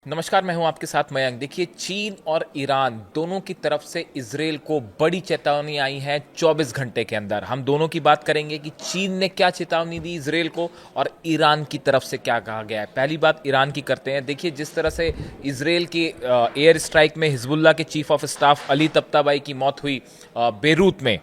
नमस्कार, मैं हूं आपके साथ मयंक। देखिए, चीन और ईरान दोनों की तरफ से इजराइल को बड़ी चेतावनी आई है 24 घंटे के अंदर। हम दोनों की बात करेंगे कि चीन ने क्या चेतावनी दी इजराइल को और ईरान की तरफ से क्या कहा गया है। पहली बात ईरान की करते हैं। देखिए, जिस तरह से इजराइल की एयर स्ट्राइक में हिजबुल्लाह के चीफ ऑफ स्टाफ अली तख्ताबाई की मौत हुई बेरूत में,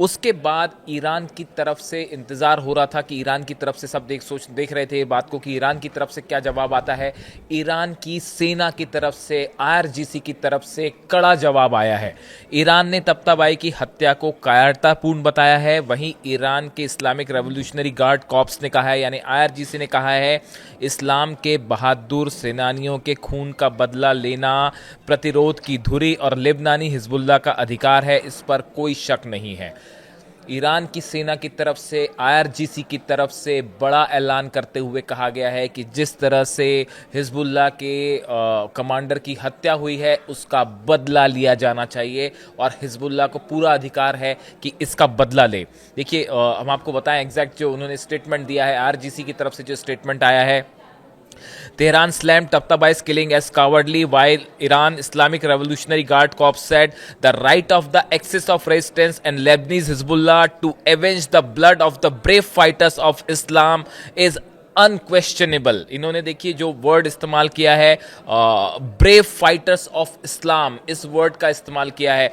उसके बाद ईरान की तरफ से इंतजार हो रहा था कि ईरान की तरफ से सब देख रहे थे ये बात को कि ईरान की तरफ से क्या जवाब आता है। ईरान की सेना की तरफ से, आईआरजीसी की तरफ से कड़ा जवाब आया है। ईरान ने तख्ताबाई की हत्या को कायरतापूर्ण बताया है। वहीं ईरान के इस्लामिक रेवोल्यूशनरी गार्ड कॉर्प्स ने कहा है, यानी आईआरजीसी ने कहा है, इस्लाम के बहादुर सेनानियों के खून का बदला लेना प्रतिरोध की धुरी और लेबनानी हिजबुल्लाह का अधिकार है, इस पर कोई शक नहीं है। ईरान की सेना की तरफ से, आईआरजीसी की तरफ से बड़ा ऐलान करते हुए कहा गया है कि जिस तरह से हिजबुल्लाह के कमांडर की हत्या हुई है उसका बदला लिया जाना चाहिए और हिजबुल्लाह को पूरा अधिकार है कि इसका बदला ले। देखिए, हम आपको बताएं एग्जैक्ट जो उन्होंने स्टेटमेंट दिया है, आईआरजीसी की तरफ से जो स्टेटमेंट आया है। Tehran slammed Tabatabai killing as cowardly, while Iran Islamic Revolutionary Guard Corps said the right of the axis of resistance and Lebanese Hezbollah to avenge the blood of the brave fighters of Islam is unquestionable. इन्होंने देखिए जो word इस्तेमाल किया है, brave fighters of इस्लाम, इस word का इस्तेमाल किया है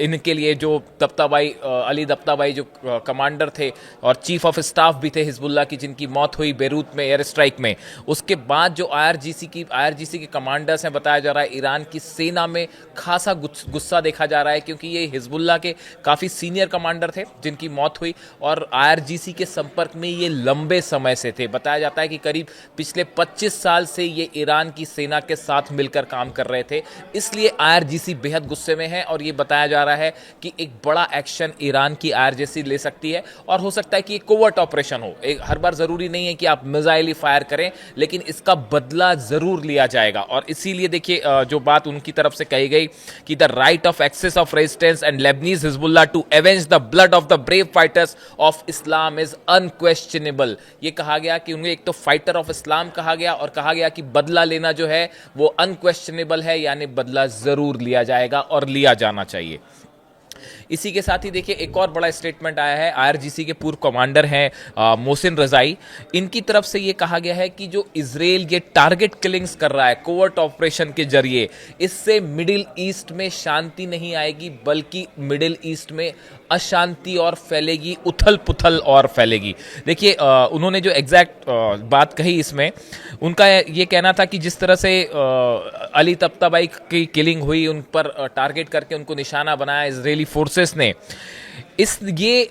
इनके लिए। जो तख्ताबाई अली तख्ताबाई जो कमांडर थे और चीफ ऑफ स्टाफ भी थे हिजबुल्लाह की, जिनकी मौत हुई बेरूत में एयर स्ट्राइक में, उसके बाद जो आईआरजीसी के कमांडर्स हैं, बताया जा रहा है ईरान की सेना में खासा गुस्सा देखा जा रहा है, क्योंकि ये हिजबुल्लाह के काफ़ी सीनियर कमांडर थे जिनकी मौत हुई और आईआरजीसी के संपर्क में ये लंबे समय से थे। बताया जाता है कि करीब पिछले 25 साल से ये ईरान की सेना के साथ मिलकर काम कर रहे थे, इसलिए आईआरजीसी बेहद गुस्से में है और ये बताया जा रहा है कि एक बड़ा एक्शन ईरान की आईआरजीसी ले सकती है और हो सकता है कि एक कोवर्ट ऑपरेशन हो। हर बार जरूरी नहीं है कि आप मिसाइल ही फायर करें, लेकिन इसका बदला जरूर लिया जाएगा। और इसीलिए देखिए जो बात उनकी तरफ से कही गई कि the right of axis of resistance and Lebanese Hezbollah to avenge the blood of the brave fighters of Islam is unquestionable. ये कहा गया कि उन्हें एक तो फाइटर ऑफ इस्लाम कहा गया और कहा गया कि बदला लेना जो है वो अनक्वेश्चनेबल है, यानी बदला जरूर लिया जाएगा और लिया जाना चाहिए। इसी के साथ ही देखिए एक और बड़ा स्टेटमेंट आया है। आईआरजीसी के पूर्व कमांडर हैं मोहसिन रजाई, इनकी तरफ से ये कहा गया है कि जो इजराइल ये टारगेट किलिंग्स कर रहा है कोवर्ट ऑपरेशन के जरिए, इससे मिडिल ईस्ट में शांति नहीं आएगी, बल्कि मिडिल ईस्ट में अशांति और फैलेगी, उथल पुथल और फैलेगी। देखिए उन्होंने जो एग्जैक्ट बात कही इसमें, उनका ये कहना था कि जिस तरह से अली तख्ताबाई की किलिंग हुई, उन पर टारगेट करके उनको निशाना बनाया इजरायली फोर्सेस ने, ये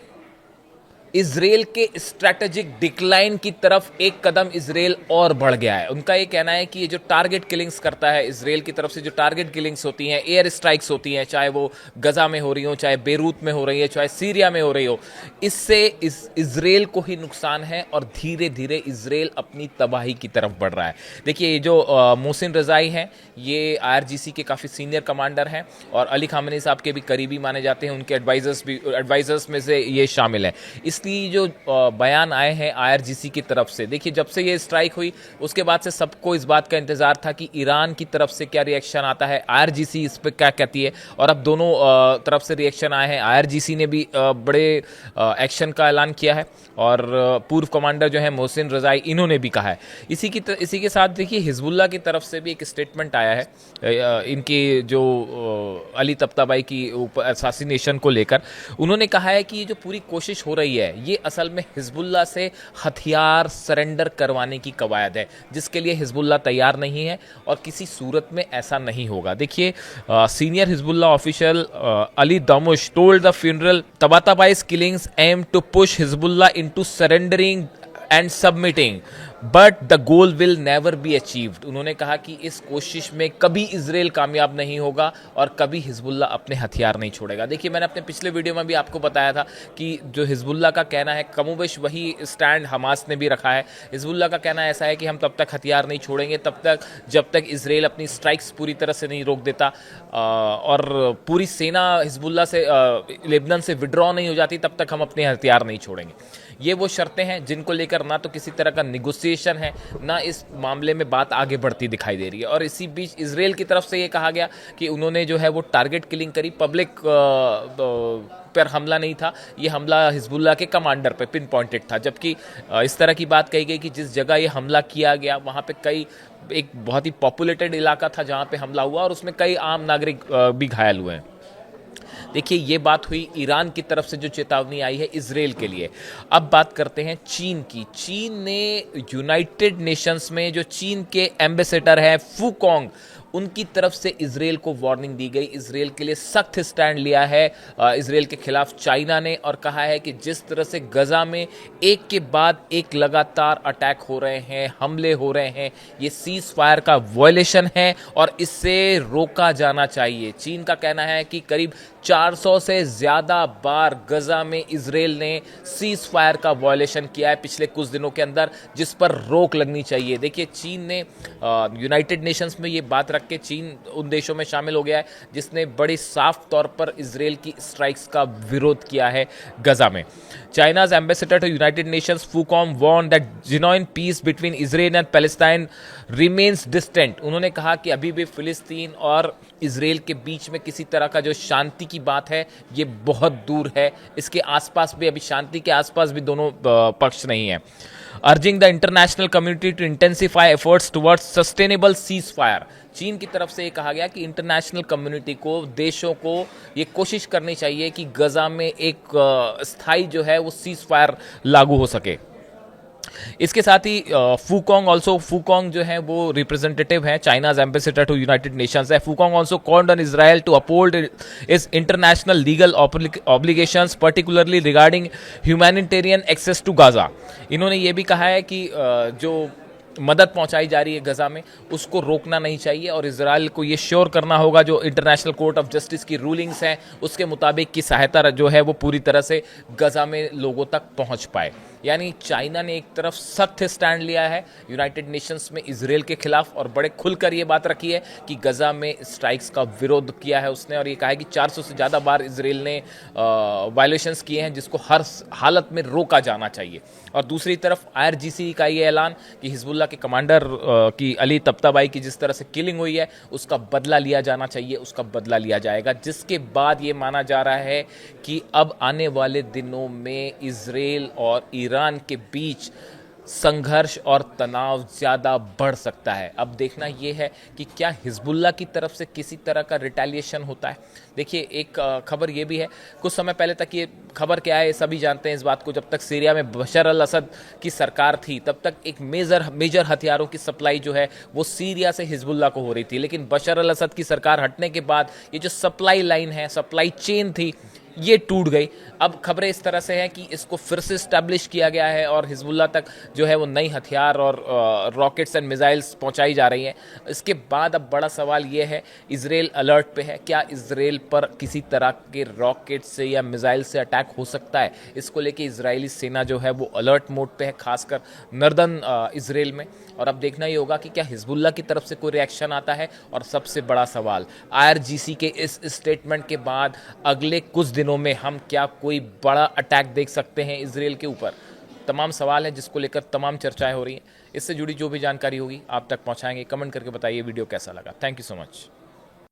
इजराइल के स्ट्रैटेजिक डिक्लाइन की तरफ एक कदम इजराइल और बढ़ गया है। उनका ये कहना है कि ये जो टारगेट किलिंग्स करता है इजराइल की तरफ से, जो टारगेट किलिंग्स होती हैं, एयर स्ट्राइक्स होती हैं, चाहे वो गजा में हो रही हो, चाहे बेरूत में हो रही है, चाहे सीरिया में हो रही हो, इससे इजराइल को ही नुकसान है और धीरे धीरे इजराइल अपनी तबाही की तरफ बढ़ रहा है। देखिए ये जो मोहसिन रजाई हैं, ये आईआरजीसी के काफ़ी सीनियर कमांडर हैं और अली खामेनी साहब के भी करीबी माने जाते हैं, उनके एडवाइजर्स में से ये शामिल है। इसलिए जो बयान आए हैं आईआरजीसी की तरफ से, देखिए जब से ये स्ट्राइक हुई उसके बाद से सबको इस बात का इंतजार था कि ईरान की तरफ से क्या रिएक्शन आता है, आईआरजीसी इस पर क्या कहती है, और अब दोनों तरफ से रिएक्शन आए हैं। आईआरजीसी ने भी बड़े एक्शन का ऐलान किया है और पूर्व कमांडर जो है मोहसिन रजाई, इन्होंने भी कहा है। इसी के साथ देखिए हिजबुल्लाह की तरफ से भी एक स्टेटमेंट आया है इनकी जो अली तख्ताबाई की ऊपर असैसिनेशन को लेकर। उन्होंने कहा है कि ये जो पूरी कोशिश हो रही है ये असल में हिजबुल्लाह से हथियार सरेंडर करवाने की कवायद है, जिसके लिए हिजबुल्लाह तैयार नहीं है और किसी सूरत में ऐसा नहीं होगा। देखिए senior Hezbollah official Ali Damoush told the funeral Tabatabai's killings aim to push Hezbollah into surrendering and submitting, but the goal will never be achieved. उन्होंने कहा कि इस कोशिश में कभी इजराइल कामयाब नहीं होगा और कभी हिजबुल्लाह अपने हथियार नहीं छोड़ेगा। देखिए मैंने अपने पिछले वीडियो में भी आपको बताया था कि जो हिजबुल्लाह का कहना है, कमोबेश वही स्टैंड हमास ने भी रखा है। हिजबुल्लाह का कहना ऐसा है कि हम तब तक हथियार नहीं छोड़ेंगे तब तक जब तक इजराइल अपनी स्ट्राइक्स पूरी तरह से नहीं रोक देता और पूरी सेना हिजबुल्लाह से लेबनान से विड्रॉ नहीं हो जाती, तब तक हम अपने हथियार नहीं छोड़ेंगे। ये वो शर्तें हैं जिनको लेकर ना तो किसी तरह का निगोसिएशन नेगोशिएशन है, ना इस मामले में बात आगे बढ़ती दिखाई दे रही है। और इसी बीच इजराइल की तरफ से ये कहा गया कि उन्होंने जो है वो टारगेट किलिंग करी, पब्लिक पर हमला नहीं था, ये हमला हिजबुल्लाह के कमांडर पे पिन पॉइंटेड था। जबकि इस तरह की बात कही गई कि जिस जगह ये हमला किया गया वहाँ पे कई एक बहुत ही पॉपुलेटेड इलाका था जहाँ पे हमला हुआ और उसमें कई आम नागरिक भी घायल हुए हैं। देखिए, ये बात हुई ईरान की तरफ से जो चेतावनी आई है इजराइल के लिए। अब बात करते हैं चीन की। चीन ने यूनाइटेड नेशंस में जो चीन के एम्बेसडर हैं फूकोंग, उनकी तरफ से इजराइल को वार्निंग दी गई। इजराइल के लिए सख्त स्टैंड लिया है इजराइल के खिलाफ चाइना ने, और कहा है कि जिस तरह से गजा में एक के बाद एक लगातार अटैक हो रहे हैं, हमले हो रहे हैं, ये सीज फायर का वायलेशन है और इससे रोका जाना चाहिए। चीन का कहना है कि करीब 400 से ज़्यादा बार गजा में इजराइल ने सीज फायर का वायलेशन किया है पिछले कुछ दिनों के अंदर, जिस पर रोक लगनी चाहिए। देखिए, चीन ने यूनाइटेड नेशंस में ये बात रख के चीन उन देशों में शामिल हो गया है जिसने बड़ी साफ तौर पर इजराइल की स्ट्राइक्स का विरोध किया है गजा में। China's ambassador to United Nations Fu Cong warn that genuine peace between Israel and Palestine remains distant. उन्होंने कहा कि अभी भी फिलिस्तीन और इजराइल के बीच में किसी तरह का जो शांति की बात है ये बहुत दूर है, इसके आसपास भी, अभी शांति के आसपास भी दोनों पक्ष नहीं है। Urging the international community to intensify efforts towards sustainable ceasefire. चीन की तरफ से ये कहा गया कि इंटरनेशनल कम्युनिटी को, देशों को ये कोशिश करनी चाहिए कि गजा में एक स्थायी जो है वो सीज फायर लागू हो सके। इसके साथ ही फूकोंग जो है वो रिप्रेजेंटेटिव है, China's ambassador to United Nations है। Fu Cong also called on Israel to uphold its international legal obligations particularly regarding humanitarian access to Gaza. इन्होंने ये भी कहा है कि जो मदद पहुंचाई जा रही है गजा में उसको रोकना नहीं चाहिए और इजराइल को ये श्योर करना होगा जो इंटरनेशनल कोर्ट ऑफ जस्टिस की रूलिंग्स हैं उसके मुताबिक की सहायता जो है वो पूरी तरह से गजा में लोगों तक पहुंच पाए। यानी चाइना ने एक तरफ सख्त स्टैंड लिया है यूनाइटेड नेशंस में इजराइल के खिलाफ और बड़े खुलकर ये बात रखी है कि गजा में स्ट्राइक्स का विरोध किया है उसने, और ये कहा है कि 400 से ज़्यादा बार इजराइल ने वायलेशंस किए हैं जिसको हर हालत में रोका जाना चाहिए। और दूसरी तरफ IRGC का ये ऐलान कि हिजबुल्लाह के कमांडर की अली तब्ताबाई की जिस तरह से किलिंग हुई है उसका बदला लिया जाना चाहिए, उसका बदला लिया जाएगा। जिसके बाद ये माना जा रहा है कि अब आने वाले दिनों में इजराइल और ईरान के बीच संघर्ष और तनाव ज़्यादा बढ़ सकता है। अब देखना यह है कि क्या हिजबुल्लाह की तरफ से किसी तरह का रिटेलिएशन होता है। देखिए, एक खबर ये भी है, कुछ समय पहले तक ये खबर क्या है सभी जानते हैं इस बात को, जब तक सीरिया में बशर अल असद की सरकार थी तब तक एक मेजर हथियारों की सप्लाई जो है वो सीरिया से हिजबुल्लाह को हो रही थी। लेकिन बशर अल असद की सरकार हटने के बाद ये जो सप्लाई लाइन है, सप्लाई चेन थी, ये टूट गई। अब खबरें इस तरह से हैं कि इसको फिर से इस्टेब्लिश किया गया है और हिजबुल्लाह तक जो है वो नई हथियार और रॉकेट्स एंड मिसाइल्स पहुंचाई जा रही हैं। इसके बाद अब बड़ा सवाल ये है, इजराइल अलर्ट पे है, क्या इजराइल पर किसी तरह के रॉकेट से या मिसाइल से अटैक हो सकता है? इसको लेके इजरायली सेना जो है वो अलर्ट मोड पे है, खासकर नर्दर्न इजराइल में। और अब देखना ये होगा कि क्या हिजबुल्लाह की तरफ से कोई रिएक्शन आता है। और सबसे बड़ा सवाल, IRGC के इस स्टेटमेंट के बाद अगले कुछ दिनों में हम क्या कोई बड़ा अटैक देख सकते हैं इजराइल के ऊपर? तमाम सवाल हैं जिसको लेकर तमाम चर्चाएं हो रही हैं। इससे जुड़ी जो भी जानकारी होगी आप तक पहुंचाएंगे। कमेंट करके बताइए वीडियो कैसा लगा। Thank you so much.